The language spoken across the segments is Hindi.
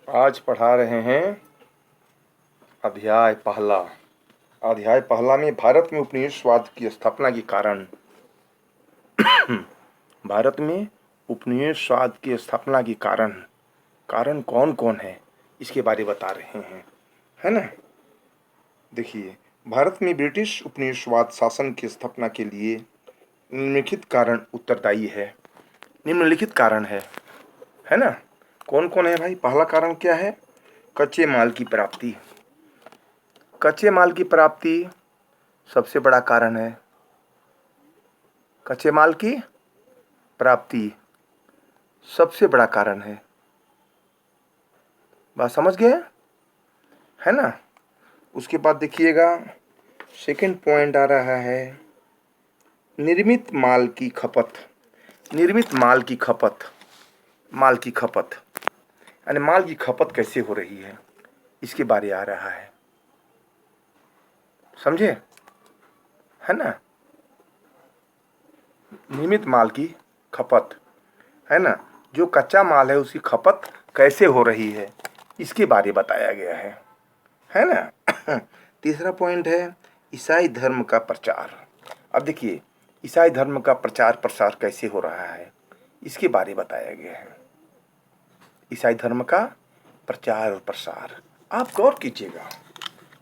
आज पढ़ा रहे हैं अध्याय पहला। अध्याय पहला में भारत में उपनिवेशवाद की स्थापना के कारण भारत में उपनिवेशवाद की स्थापना के कारण कौन कौन है इसके बारे बता रहे हैं, है ना। देखिए, भारत में ब्रिटिश उपनिवेशवाद शासन की स्थापना के लिए निम्नलिखित कारण उत्तरदायी है। निम्नलिखित कारण है ना। कौन कौन है भाई? पहला कारण क्या है? कच्चे माल की प्राप्ति। कच्चे माल की प्राप्ति सबसे बड़ा कारण है। कच्चे माल की प्राप्ति सबसे बड़ा कारण है। बात समझ गए, है ना। उसके बाद देखिएगा, सेकंड पॉइंट आ रहा है निर्मित माल की खपत। निर्मित माल की खपत, माल की खपत यानी माल की खपत कैसे हो रही है इसके बारे आ रहा है, समझे, है ना। निर्मित माल की खपत, है ना। जो कच्चा माल है उसकी खपत कैसे हो रही है इसके बारे बताया गया है ना। तीसरा पॉइंट है ईसाई धर्म का प्रचार। अब देखिए, ईसाई धर्म का प्रचार प्रसार कैसे हो रहा है इसके बारे बताया गया है। ईसाई धर्म का प्रचार और प्रसार, आप गौर कीजिएगा,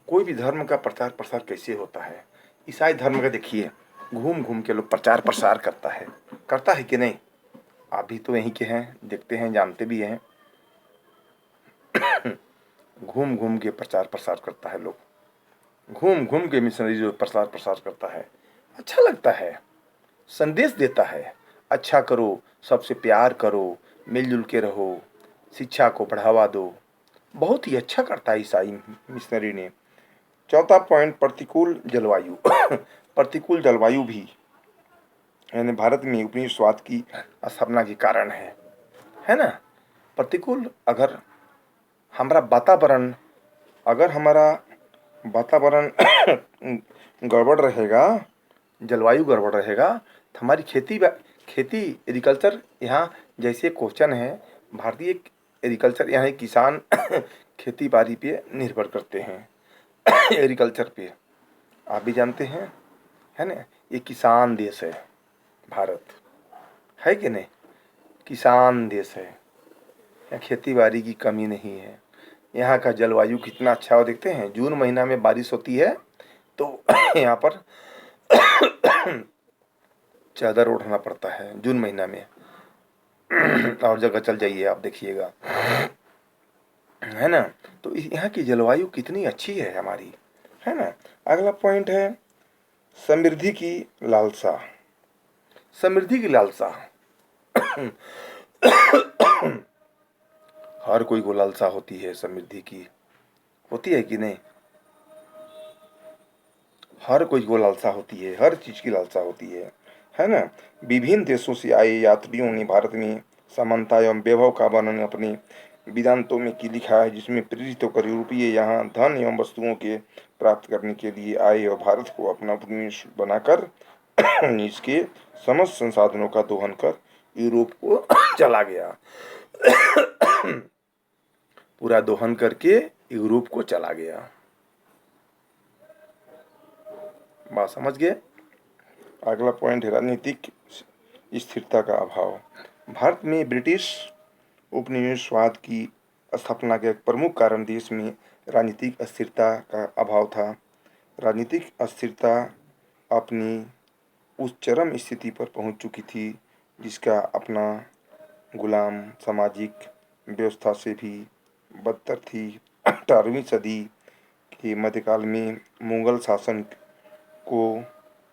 कोई भी धर्म का प्रचार प्रसार कैसे होता है। ईसाई धर्म का देखिए, घूम घूम के लोग प्रचार प्रसार करता है कि नहीं। आप भी तो यहीं के हैं, देखते हैं, जानते भी हैं। घूम घूम के प्रचार प्रसार करता है लोग, घूम घूम के मिशनरी जो प्रचार प्रसार करता है, अच्छा लगता है, संदेश देता है, अच्छा करो, सबसे प्यार करो, मिलजुल के रहो, शिक्षा को बढ़ावा दो। बहुत ही अच्छा करता है ईसाई मिशनरी ने। चौथा पॉइंट प्रतिकूल जलवायु। प्रतिकूल जलवायु भी यानी भारत में उपनिवेशवाद की स्थापना के कारण है ना। प्रतिकूल, अगर हमारा वातावरण गड़बड़ रहेगा, जलवायु गड़बड़ रहेगा, तो हमारी खेती एग्रीकल्चर, यहाँ जैसे क्वेश्चन है, भारतीय एग्रीकल्चर यानी किसान खेती बाड़ी पे निर्भर करते हैं। एग्रीकल्चर पे आप भी जानते हैं, है ना। ये किसान देश है भारत, है कि नहीं। किसान देश है, यहाँ खेती बाड़ी की कमी नहीं है। यहाँ का जलवायु कितना अच्छा हो, देखते हैं, जून महीना में बारिश होती है तो यहाँ पर चादर ओढ़ना पड़ता है जून महीना में। और जगह चल जाइए आप देखिएगा, है ना। तो यहाँ की जलवायु कितनी अच्छी है हमारी, है ना। अगला पॉइंट है समृद्धि की लालसा। समृद्धि की लालसा हर कोई को लालसा होती है, समृद्धि की होती है कि नहीं। हर कोई को लालसा होती है, हर चीज की लालसा होती है ना। विभिन्न देशों से आए यात्रियों ने भारत में समानता एवं वैभव का वर्णन अपने वेदांतों में की लिखा है, जिसमें प्रेरित होकर यूरोपीय यहाँ धन एवं वस्तुओं के प्राप्त करने के लिए आए और भारत को अपना उपनिवेश बनाकर इसके समस्त संसाधनों का दोहन कर यूरोप को चला गया। पूरा दोहन करके यूरोप को चला गया। बात समझ गए। अगला पॉइंट है राजनीतिक स्थिरता का अभाव। भारत में ब्रिटिश उपनिवेशवाद की स्थापना का एक प्रमुख कारण देश में राजनीतिक अस्थिरता का अभाव था। राजनीतिक अस्थिरता अपनी उस चरम स्थिति पर पहुंच चुकी थी जिसका अपना गुलाम सामाजिक व्यवस्था से भी बदतर थी। 18वीं सदी के मध्यकाल में मुगल शासन को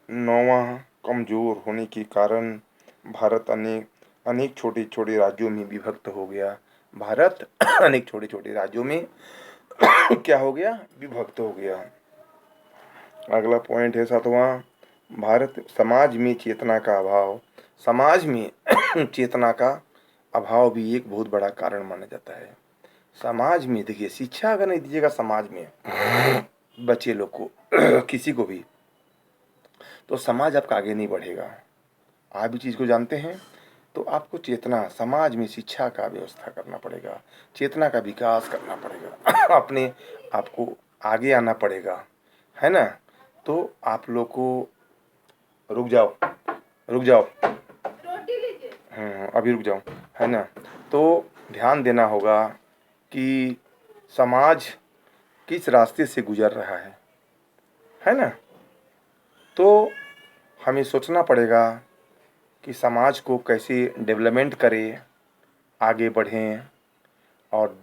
नौवां कमजोर होने के कारण भारत अनेक छोटे छोटे राज्यों में विभक्त हो गया। भारत अनेक छोटे छोटे राज्यों में क्या हो गया? विभक्त हो गया। अगला पॉइंट है सातवां, भारत समाज में चेतना का अभाव। समाज में चेतना का अभाव भी एक बहुत बड़ा कारण माना जाता है। समाज में देखिए, शिक्षा अगर नहीं दीजिएगा समाज में बच्चे लोग को किसी को भी, तो समाज आपका आगे नहीं बढ़ेगा। आप भी चीज़ को जानते हैं, तो आपको चेतना, समाज में शिक्षा का व्यवस्था करना पड़ेगा, चेतना का विकास करना पड़ेगा अपने आपको आगे आना पड़ेगा, है ना। तो आप लोग को रुक जाओ, रुक जाओ, अभी रुक जाओ, है ना। तो ध्यान देना होगा कि समाज किस रास्ते से गुजर रहा है ना। तो हमें सोचना पड़ेगा कि समाज को कैसे डेवलपमेंट करें, आगे बढ़ें और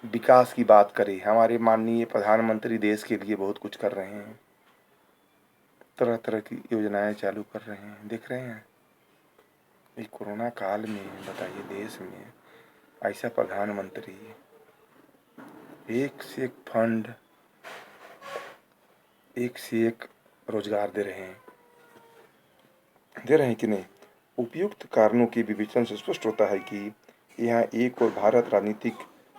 विकास की बात करें। हमारे माननीय प्रधानमंत्री देश के लिए बहुत कुछ कर रहे हैं, तरह तरह की योजनाएं चालू कर रहे हैं, देख रहे हैं। इस कोरोना काल में बताइए, देश में ऐसा प्रधानमंत्री, एक से एक फंड, एक से एक रोजगार दे रहे हैं कि नहीं। उपयुक्त कारणों के विवेचन से स्पष्ट होता है कि यहाँ एक और भारत राजनीतिक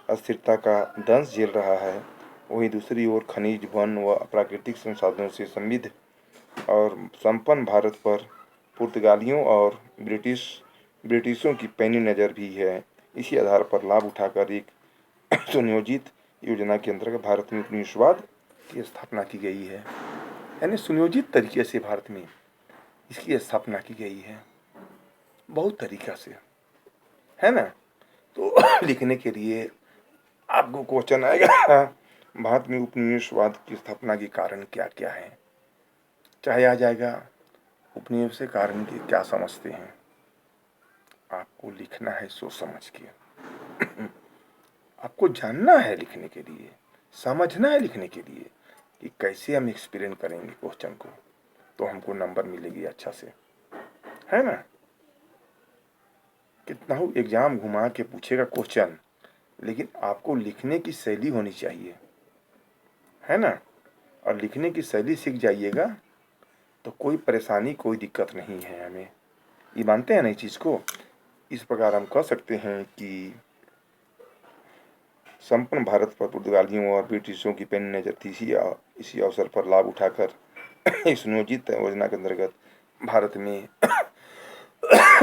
अस्थिरता का दंश झेल रहा है, वहीं दूसरी ओर खनिज, वन व प्राकृतिक संसाधनों से समृद्ध और संपन्न भारत पर पुर्तगालियों और ब्रिटिशों की पैनी नज़र भी है। इसी आधार पर लाभ उठाकर एक सुनियोजित योजना के अंतर्गत भारत में उपनिवेशवाद की स्थापना की गई है। यानी सुनियोजित तरीके से भारत में इसकी स्थापना की गई है, बहुत तरीका से, है ना। तो लिखने के लिए आपको क्वेश्चन आएगा, भारत में उपनिवेशवाद की स्थापना के कारण क्या क्या है। चाहे आ जाएगा उपनिवेश से कारण के क्या समझते हैं। आपको लिखना है सोच समझ के आपको जानना है लिखने के लिए, समझना है लिखने के लिए कि कैसे हम एक्सप्लेन करेंगे क्वेश्चन को, तो हमको नंबर मिलेगी अच्छा से, है ना। कितना हो एग्जाम घुमा के पूछेगा क्वेश्चन, लेकिन आपको लिखने की शैली होनी चाहिए, है ना। और लिखने की शैली सीख जाइएगा तो कोई परेशानी, कोई दिक्कत नहीं है हमें। ये मानते हैं ना इस चीज़ को। इस प्रकार हम कह सकते हैं कि संपूर्ण भारत पर पुर्तगालियों और ब्रिटिशों की पैनी नज़र थी। इसी अवसर पर लाभ उठाकर इस नियोजित योजना के अंतर्गत भारत में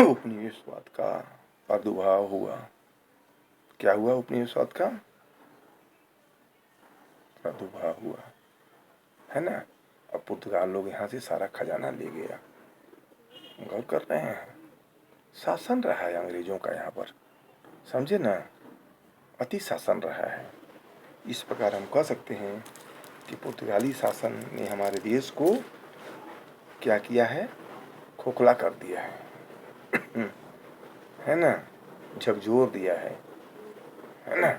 उपनिवेशवाद का प्रादुर्भाव हुआ। क्या हुआ? उपनिवेशवाद का प्रादुर्भाव हुआ, है ना। अब पुर्तगाल लोग यहाँ से सारा खजाना ले गया। गौर कर रहे हैं, शासन रहा है अंग्रेजों का यहाँ पर, समझे ना, अति शासन रहा है। इस प्रकार हम कह सकते हैं कि पुर्तगाली शासन ने हमारे देश को क्या किया है, खोखला कर दिया है ना, झकझोर दिया है ना।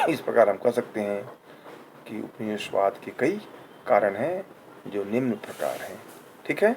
इस प्रकार हम कह सकते हैं कि उपनिवेशवाद के कई कारण हैं जो निम्न प्रकार हैं। ठीक है।